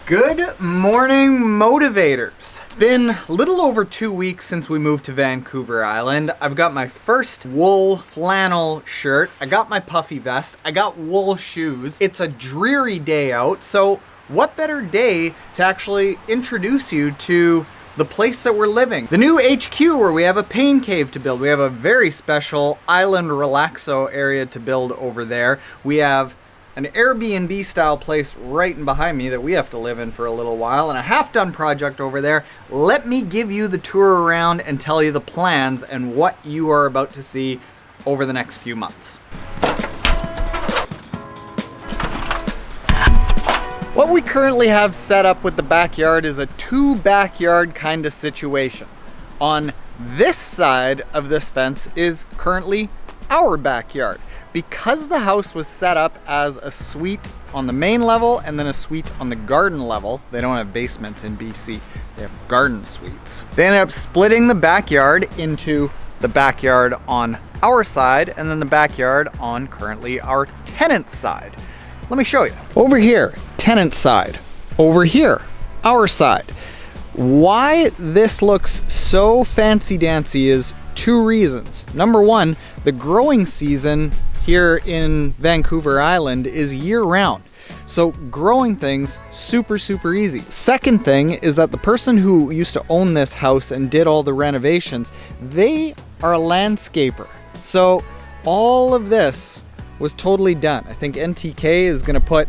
Good morning, motivators. It's been a little over 2 weeks since we moved to Vancouver Island. I've got my first wool flannel shirt. I got my puffy vest. I got wool shoes. It's a dreary day out, so what better day to actually introduce you to the place that we're living. The new HQ, where we have a pain cave to build. We have a very special island relaxo area to build over there. We have an Airbnb style place right in behind me that we have to live in for a little while, and a half-done project over there. Let me give you the tour around and tell you the plans and what you are about to see over the next few months. What we currently have set up with the backyard is a two backyard kind of situation. On this side of this fence is currently our backyard. Because the house was set up as a suite on the main level and then a suite on the garden level, they don't have basements in BC, they have garden suites. They ended up splitting the backyard into the backyard on our side and then the backyard on currently our tenant side. Let me show you. Over here, tenant side. Over here, our side. Why this looks so fancy-dancy is two reasons. Number one, the growing season here in Vancouver Island is year-round. So growing things, super easy. Second thing is that the person who used to own this house and did all the renovations, they are a landscaper. So all of this was totally done. I think NTK is gonna put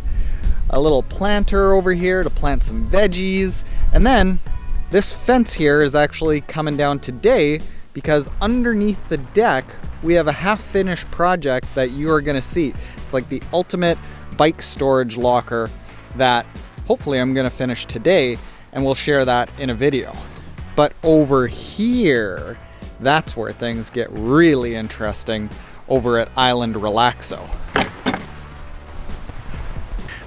a little planter over here to plant some veggies. And then this fence here is actually coming down today because underneath the deck, we have a half-finished project that you are gonna see. It's like the ultimate bike storage locker that hopefully I'm gonna finish today, and we'll share that in a video. But over here, that's where things get really interesting over at Island Relaxo.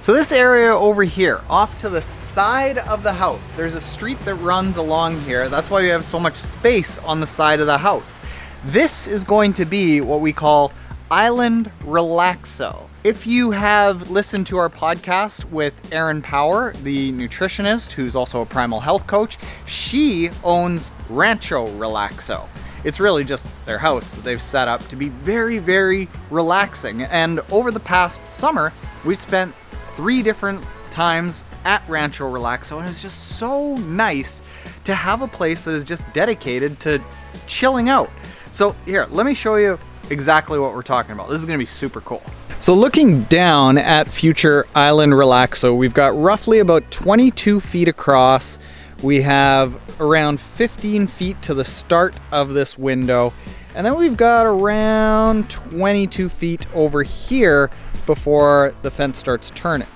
So this area over here, off to the side of the house, there's a street that runs along here. That's why we have so much space on the side of the house. This is going to be what we call Island Relaxo. If you have listened to our podcast with Erin Power, the nutritionist who's also a primal health coach, she owns Rancho Relaxo. It's really just their house that they've set up to be very relaxing. And over the past summer, we've spent 3 different times at Rancho Relaxo, and it's just so nice to have a place that is just dedicated to chilling out. So here, let me show you exactly what we're talking about. This is gonna be super cool. So looking down at future Island Relaxo, we've got roughly about 22 feet across. We have around 15 feet to the start of this window. And then we've got around 22 feet over here before the fence starts turning.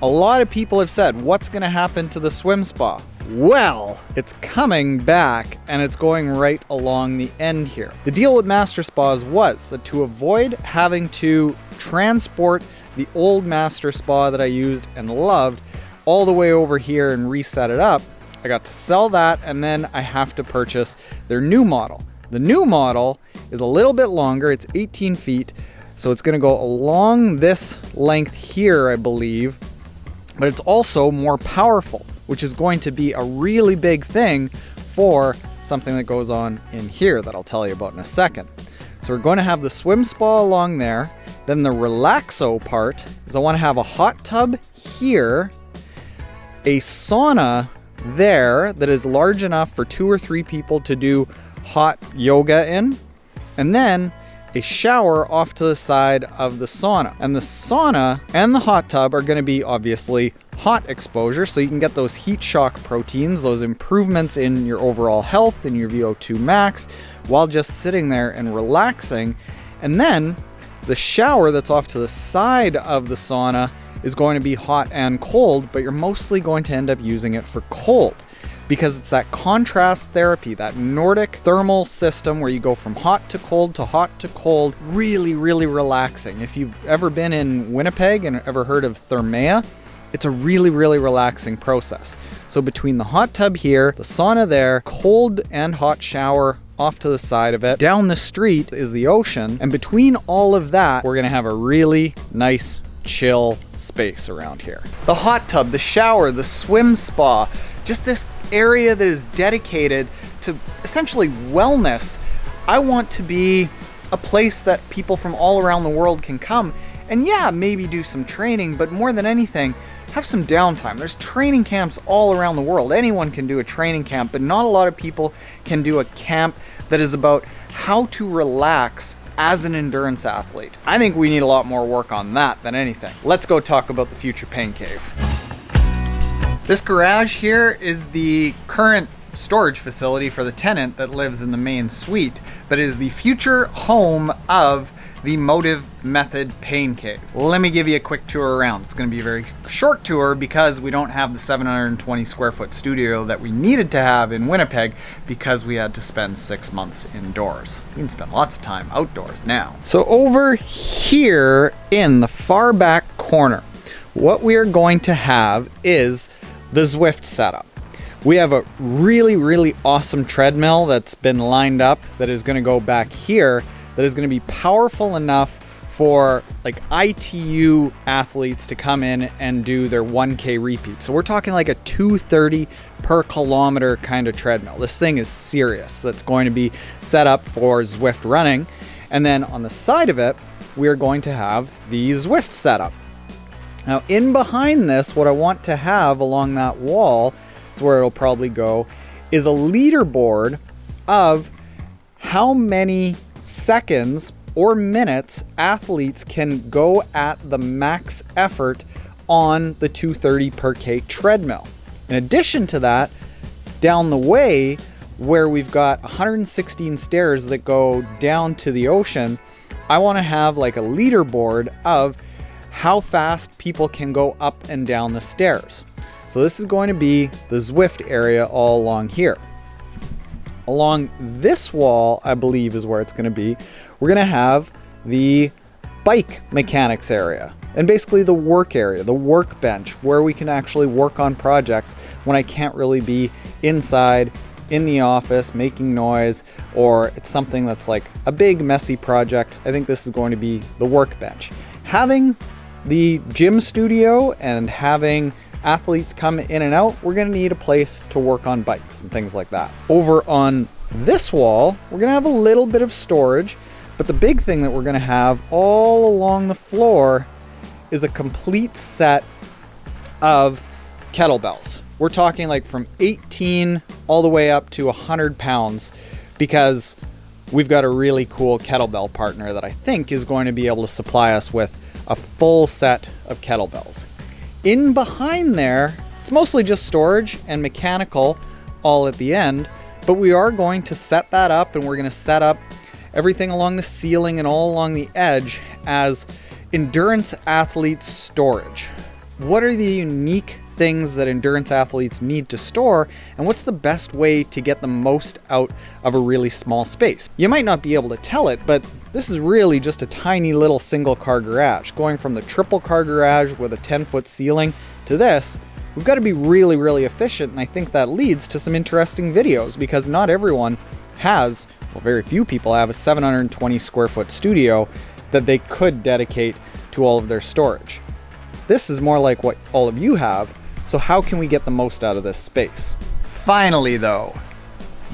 A lot of people have said, what's gonna happen to the swim spa? Well, it's coming back and it's going right along the end here. The deal with Master Spas was that to avoid having to transport the old Master Spa that I used and loved all the way over here and reset it up, I got to sell that, and then I have to purchase their new model. The new model is a little bit longer, it's 18 feet, so it's gonna go along this length here, I believe, but it's also more powerful, which is going to be a really big thing for something that goes on in here that I'll tell you about in a second. So we're going to have the swim spa along there. Then the relaxo part is I want to have a hot tub here, a sauna there that is large enough for 2 or 3 people to do hot yoga in, and then a shower off to the side of the sauna. And the sauna and the hot tub are going to be obviously hot exposure, so you can get those heat shock proteins, those improvements in your overall health and your VO2 max while just sitting there and relaxing. And then the shower that's off to the side of the sauna is going to be hot and cold, but you're mostly going to end up using it for cold because it's that contrast therapy, that Nordic thermal system where you go from hot to cold to hot to cold. Really relaxing. If you've ever been in Winnipeg and ever heard of Thermea, it's a really relaxing process. So between the hot tub here, the sauna there, cold and hot shower off to the side of it, down the street is the ocean, and between all of that, we're gonna have a really nice chill space around here. The hot tub, the shower, the swim spa, just this area that is dedicated to essentially wellness. I want to be a place that people from all around the world can come and yeah, maybe do some training, but more than anything, have some downtime. There's training camps all around the world. Anyone can do a training camp, but not a lot of people can do a camp that is about how to relax as an endurance athlete. I think we need a lot more work on that than anything. Let's go talk about the future pain cave. This garage here is the current storage facility for the tenant that lives in the main suite, but it is the future home of the Motive Method Pain Cave. Let me give you a quick tour around. It's going to be a very short tour because we don't have the 720 square foot studio that we needed to have in Winnipeg because we had to spend 6 months indoors. We can spend lots of time outdoors now. So over here in the far back corner, what we are going to have is the Zwift setup. We have a really awesome treadmill that's been lined up that is going to go back here, that is going to be powerful enough for like ITU athletes to come in and do their 1K repeat. So we're talking like a 230 per kilometer kind of treadmill. This thing is serious. That's going to be set up for Zwift running. And then on the side of it, we're going to have the Zwift setup. Now in behind this, what I want to have along that wall, is where it'll probably go, is a leaderboard of how many seconds or minutes athletes can go at the max effort on the 230 per K treadmill. In addition to that, down the way where we've got 116 stairs that go down to the ocean, I want to have like a leaderboard of how fast people can go up and down the stairs. So this is going to be the Zwift area all along here. Along this wall, I believe is where it's going to be, we're going to have the bike mechanics area and basically the work area, the workbench where we can actually work on projects when I can't really be inside in the office making noise, or it's something that's like a big messy project. I think this is going to be the workbench. Having the gym studio and having athletes come in and out, we're going to need a place to work on bikes and things like that. Over on this wall, we're going to have a little bit of storage, but the big thing that we're going to have all along the floor is a complete set of kettlebells. We're talking like from 18 all the way up to 100 pounds because we've got a really cool kettlebell partner that I think is going to be able to supply us with a full set of kettlebells. In behind there, it's mostly just storage and mechanical all at the end, but we are going to set that up and we're going to set up everything along the ceiling and all along the edge as endurance athletes storage. What are the unique things that endurance athletes need to store, and what's the best way to get the most out of a really small space? You might not be able to tell it, but this is really just a tiny little single car garage. Going from the triple car garage with a 10-foot ceiling to this, we've got to be really efficient, and I think that leads to some interesting videos because not everyone has, well, very few people have a 720 square foot studio that they could dedicate to all of their storage. This is more like what all of you have, so how can we get the most out of this space? Finally though,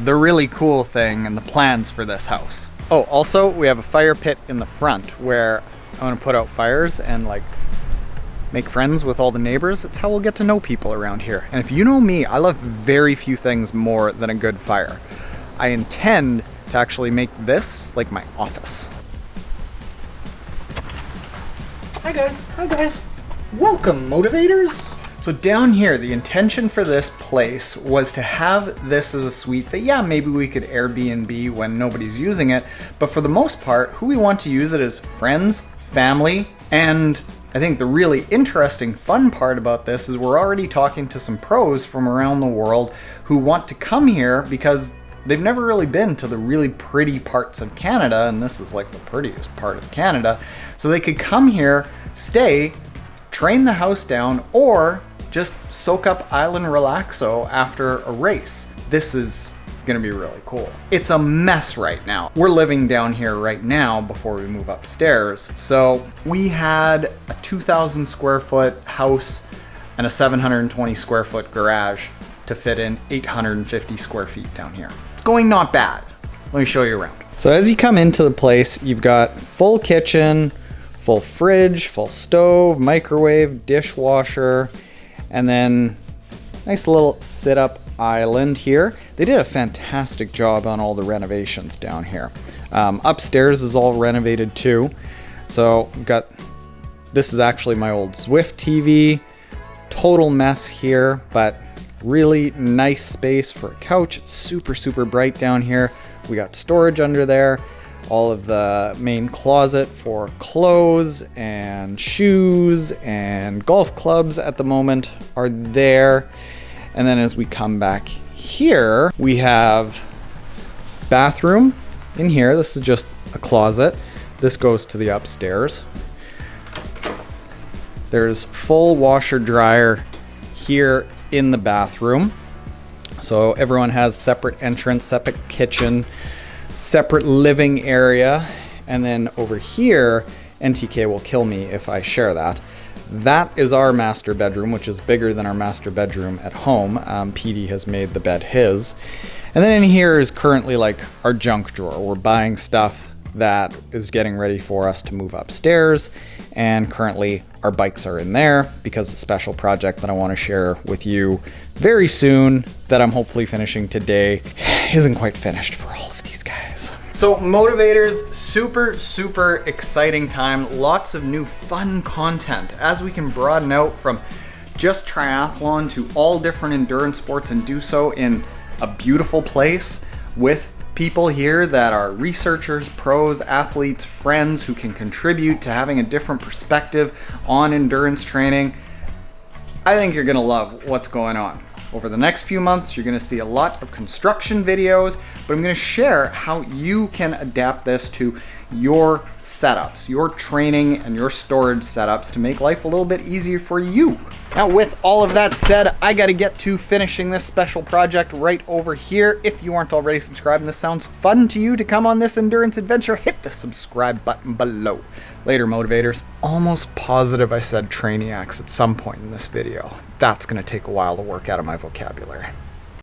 the really cool thing and the plans for this house. Oh, also we have a fire pit in the front where I'm gonna put out fires and like make friends with all the neighbors. It's how we'll get to know people around here. And if you know me, I love very few things more than a good fire. I intend to actually make this like my office. Hi guys. Welcome, motivators. So down here, the intention for this place was to have this as a suite that, yeah, maybe we could Airbnb when nobody's using it, but for the most part, who we want to use it is friends, family, and I think the really interesting, fun part about this is we're already talking to some pros from around the world who want to come here because they've never really been to the really pretty parts of Canada, and this is like the prettiest part of Canada, so they could come here, stay, train the house down, or just soak up island relaxo after a race. This is gonna be really cool. It's a mess right now. We're living down here right now before we move upstairs. So we had a 2,000 square foot house and a 720 square foot garage to fit in 850 square feet down here. It's going not bad. Let me show you around. So as you come into the place, you've got full kitchen, full fridge, full stove, microwave, dishwasher, and then nice little sit-up island here. They did a fantastic job on all the renovations down here. Upstairs is all renovated too. So we've got, this is actually my old Zwift TV. Total mess here, but really nice space for a couch. It's super, super bright down here. We got storage under there. All of the main closet for clothes and shoes and golf clubs at the moment are there. And then as we come back here, we have bathroom in here. This is just a closet. This goes to the upstairs. There's full washer dryer here in the bathroom. So everyone has separate entrance, separate kitchen, separate living area. And then over here, NTK will kill me if I share that. That is our master bedroom, which is bigger than our master bedroom at home. PD has made the bed his. And then in here is currently like our junk drawer. We're buying stuff that is getting ready for us to move upstairs. And currently our bikes are in there because the special project that I want to share with you very soon that I'm hopefully finishing today isn't quite finished for all of these guys. So motivators, super, super exciting time. Lots of new fun content as we can broaden out from just triathlon to all different endurance sports and do so in a beautiful place with people here that are researchers, pros, athletes, friends who can contribute to having a different perspective on endurance training. I think you're gonna love what's going on. Over the next few months, you're gonna see a lot of construction videos, but I'm gonna share how you can adapt this to your setups, your training and your storage setups to make life a little bit easier for you. Now with all of that said, I gotta get to finishing this special project right over here. If you aren't already subscribed and this sounds fun to you to come on this endurance adventure, hit the subscribe button below. Later, motivators. Almost positive I said trainiacs at some point in this video. That's gonna take a while to work out of my vocabulary.